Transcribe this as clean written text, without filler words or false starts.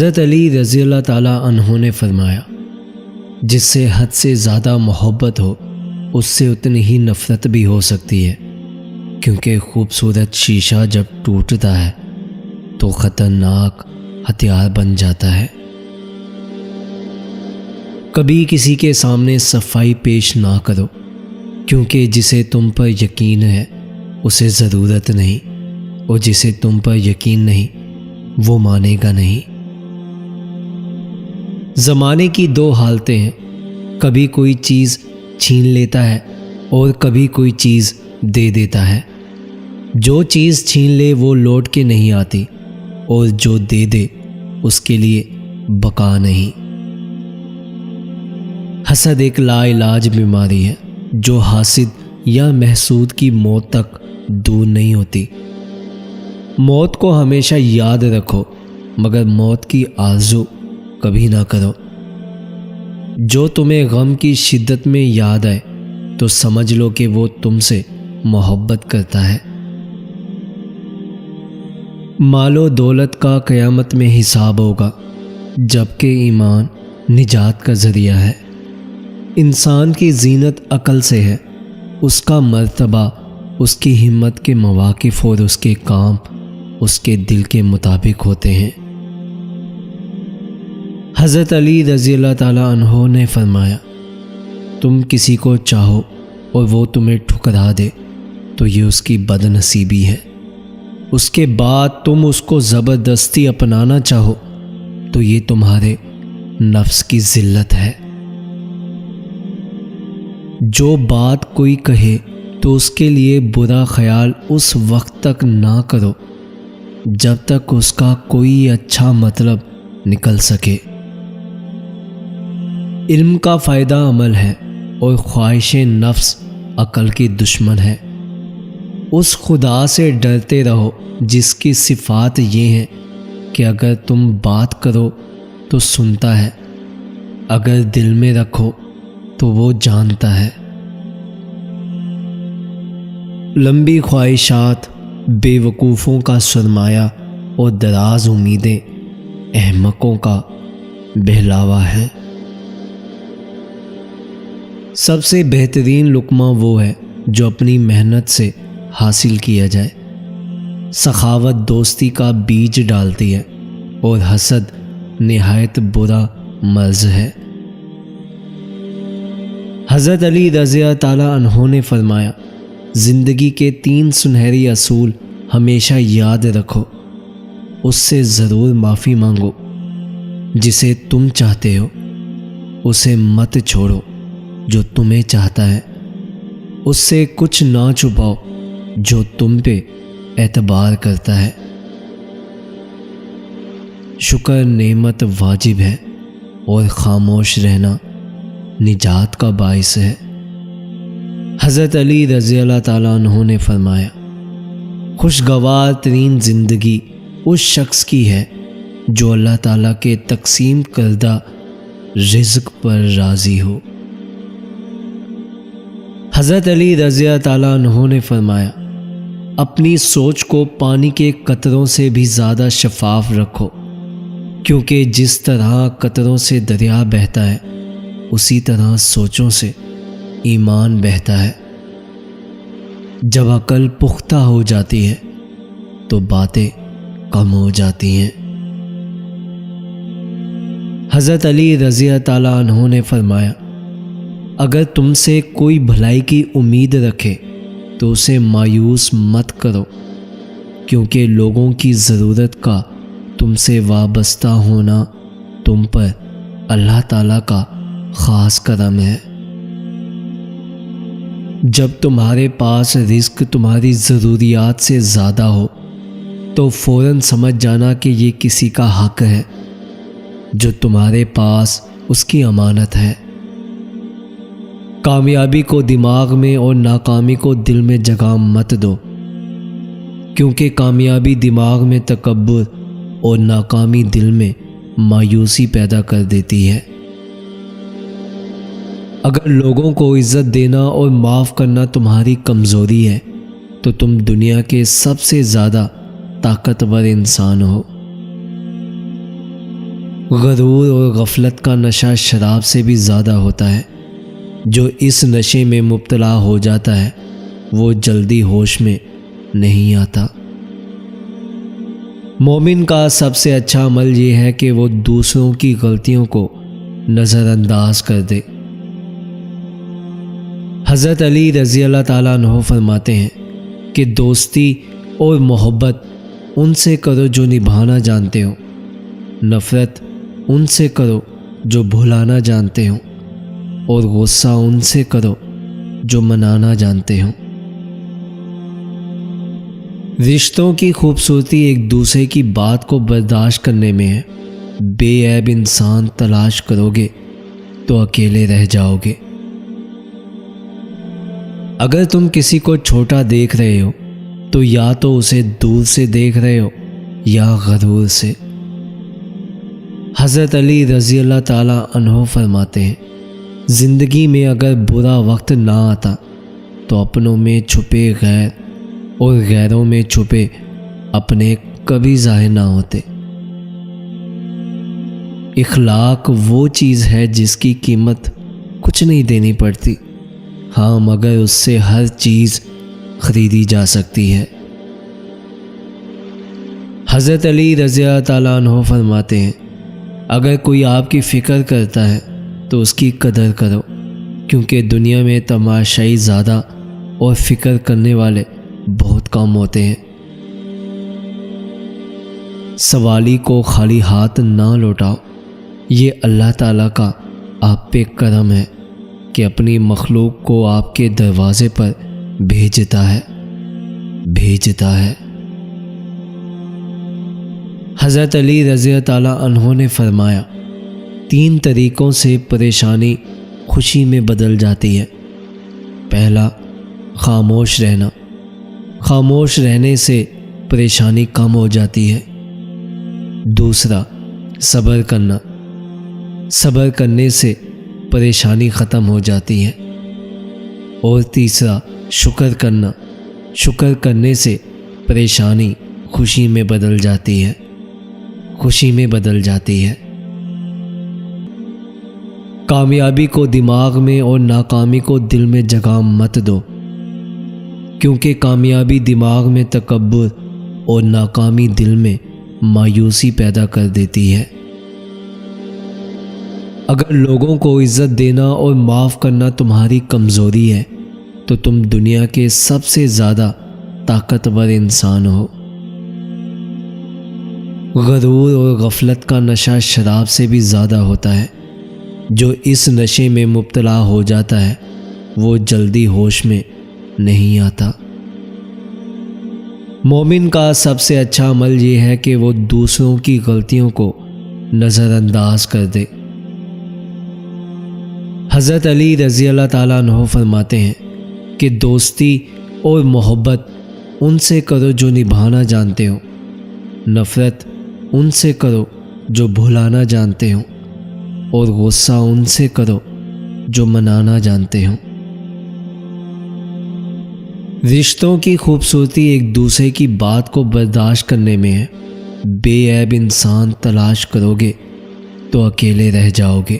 حضرت علی رضی اللہ تعالیٰ عنہ نے فرمایا، جس سے حد سے زیادہ محبت ہو اس سے اتنی ہی نفرت بھی ہو سکتی ہے، کیونکہ خوبصورت شیشہ جب ٹوٹتا ہے تو خطرناک ہتھیار بن جاتا ہے۔ کبھی کسی کے سامنے صفائی پیش نہ کرو، کیونکہ جسے تم پر یقین ہے اسے ضرورت نہیں، اور جسے تم پر یقین نہیں وہ مانے گا نہیں۔ زمانے کی دو حالتیں ہیں، کبھی کوئی چیز چھین لیتا ہے اور کبھی کوئی چیز دے دیتا ہے۔ جو چیز چھین لے وہ لوٹ کے نہیں آتی، اور جو دے دے اس کے لیے بقا نہیں۔ حسد ایک لا علاج بیماری ہے جو حاسد یا محسود کی موت تک دور نہیں ہوتی۔ موت کو ہمیشہ یاد رکھو، مگر موت کی آرزو کبھی نہ کرو۔ جو تمہیں غم کی شدت میں یاد آئے تو سمجھ لو کہ وہ تم سے محبت کرتا ہے۔ مال و دولت کا قیامت میں حساب ہوگا، جبکہ ایمان نجات کا ذریعہ ہے۔ انسان کی زینت عقل سے ہے، اس کا مرتبہ اس کی ہمت کے مواقف اور اس کے کام اس کے دل کے مطابق ہوتے ہیں۔ حضرت علی رضی اللہ تعالیٰ عنہ نے فرمایا، تم کسی کو چاہو اور وہ تمہیں ٹھکرا دے تو یہ اس کی بد نصیبی ہے، اس کے بعد تم اس کو زبردستی اپنانا چاہو تو یہ تمہارے نفس کی ذلت ہے۔ جو بات کوئی کہے تو اس کے لیے برا خیال اس وقت تک نہ کرو جب تک اس کا کوئی اچھا مطلب نکل سکے۔ علم کا فائدہ عمل ہے اور خواہش نفس عقل کی دشمن ہے۔ اس خدا سے ڈرتے رہو جس کی صفات یہ ہیں کہ اگر تم بات کرو تو سنتا ہے، اگر دل میں رکھو تو وہ جانتا ہے۔ لمبی خواہشات بے وقوفوں کا سرمایہ اور دراز امیدیں احمقوں کا بہلاوا ہے۔ سب سے بہترین لقمہ وہ ہے جو اپنی محنت سے حاصل کیا جائے۔ سخاوت دوستی کا بیج ڈالتی ہے اور حسد نہایت برا مرض ہے۔ حضرت علی رضی اللہ تعالیٰ عنہ نے فرمایا، زندگی کے 3 سنہری اصول ہمیشہ یاد رکھو، اس سے ضرور معافی مانگو، جسے تم چاہتے ہو اسے مت چھوڑو جو تمہیں چاہتا ہے، اس سے کچھ نہ چھپاؤ جو تم پہ اعتبار کرتا ہے۔ شکر نعمت واجب ہے اور خاموش رہنا نجات کا باعث ہے۔ حضرت علی رضی اللہ تعالیٰ عنہ نے فرمایا، خوشگوار ترین زندگی اس شخص کی ہے جو اللہ تعالیٰ کے تقسیم کردہ رزق پر راضی ہو۔ حضرت علی رضی اللہ تعالیٰ عنہ نے فرمایا، اپنی سوچ کو پانی کے قطروں سے بھی زیادہ شفاف رکھو، کیونکہ جس طرح قطروں سے دریا بہتا ہے اسی طرح سوچوں سے ایمان بہتا ہے۔ جب عقل پختہ ہو جاتی ہے تو باتیں کم ہو جاتی ہیں۔ حضرت علی رضی اللہ تعالیٰ عنہ نے فرمایا، اگر تم سے کوئی بھلائی کی امید رکھے تو اسے مایوس مت کرو، کیونکہ لوگوں کی ضرورت کا تم سے وابستہ ہونا تم پر اللہ تعالیٰ کا خاص کرم ہے۔ جب تمہارے پاس رزق تمہاری ضروریات سے زیادہ ہو تو فوراً سمجھ جانا کہ یہ کسی کا حق ہے جو تمہارے پاس اس کی امانت ہے۔ کامیابی کو دماغ میں اور ناکامی کو دل میں جگہ مت دو، کیونکہ کامیابی دماغ میں تکبر اور ناکامی دل میں مایوسی پیدا کر دیتی ہے۔ اگر لوگوں کو عزت دینا اور معاف کرنا تمہاری کمزوری ہے تو تم دنیا کے سب سے زیادہ طاقتور انسان ہو۔ غرور اور غفلت کا نشہ شراب سے بھی زیادہ ہوتا ہے۔ جو اس نشے میں مبتلا ہو جاتا ہے وہ جلدی ہوش میں نہیں آتا۔ مومن کا سب سے اچھا عمل یہ ہے کہ وہ دوسروں کی غلطیوں کو نظر انداز کر دے۔ حضرت علی رضی اللہ تعالیٰ عنہ فرماتے ہیں کہ دوستی اور محبت ان سے کرو جو نبھانا جانتے ہو، نفرت ان سے کرو جو بھلانا جانتے ہو، اور غصہ ان سے کرو جو منانا جانتے ہو۔ رشتوں کی خوبصورتی ایک دوسرے کی بات کو برداشت کرنے میں ہے۔ بے عیب انسان تلاش کرو گے تو اکیلے رہ جاؤ گے۔ اگر تم کسی کو چھوٹا دیکھ رہے ہو تو یا تو اسے دور سے دیکھ رہے ہو یا غرور سے۔ حضرت علی رضی اللہ تعالیٰ عنہ فرماتے ہیں زندگی میں اگر برا وقت نہ آتا تو اپنوں میں چھپے غیر اور غیروں میں چھپے اپنے کبھی ظاہر نہ ہوتے۔ اخلاق وہ چیز ہے جس کی قیمت کچھ نہیں دینی پڑتی، ہاں مگر اس سے ہر چیز خریدی جا سکتی ہے۔ حضرت علی رضی اللہ تعالیٰ عنہ فرماتے ہیں اگر کوئی آپ کی فکر کرتا ہے تو اس کی قدر کرو، کیونکہ دنیا میں تماشائی زیادہ اور فکر کرنے والے بہت کم ہوتے ہیں۔ سوالی کو خالی ہاتھ نہ لوٹاؤ، یہ اللہ تعالیٰ کا آپ پہ کرم ہے کہ اپنی مخلوق کو آپ کے دروازے پر بھیجتا ہے۔ حضرت علی رضی اللہ تعالیٰ عنہ نے فرمایا 3 طریقوں سے پریشانی خوشی میں بدل جاتی ہے۔ پہلا، خاموش رہنا۔ خاموش رہنے سے پریشانی کم ہو جاتی ہے۔ دوسرا، صبر کرنا۔ صبر کرنے سے پریشانی ختم ہو جاتی ہے۔ اور تیسرا، شکر کرنا۔ شکر کرنے سے پریشانی خوشی میں بدل جاتی ہے۔ کامیابی کو دماغ میں اور ناکامی کو دل میں جگہ مت دو، کیونکہ کامیابی دماغ میں تکبر اور ناکامی دل میں مایوسی پیدا کر دیتی ہے۔ اگر لوگوں کو عزت دینا اور معاف کرنا تمہاری کمزوری ہے تو تم دنیا کے سب سے زیادہ طاقتور انسان ہو۔ غرور اور غفلت کا نشہ شراب سے بھی زیادہ ہوتا ہے۔ جو اس نشے میں مبتلا ہو جاتا ہے وہ جلدی ہوش میں نہیں آتا۔ مومن کا سب سے اچھا عمل یہ ہے کہ وہ دوسروں کی غلطیوں کو نظر انداز کر دے۔ حضرت علی رضی اللہ تعالیٰ عنہ فرماتے ہیں کہ دوستی اور محبت ان سے کرو جو نبھانا جانتے ہو، نفرت ان سے کرو جو بھلانا جانتے ہو، اور غصہ ان سے کرو جو منانا جانتے ہو۔ رشتوں کی خوبصورتی ایک دوسرے کی بات کو برداشت کرنے میں ہے۔ بے عیب انسان تلاش کرو گے تو اکیلے رہ جاؤ گے۔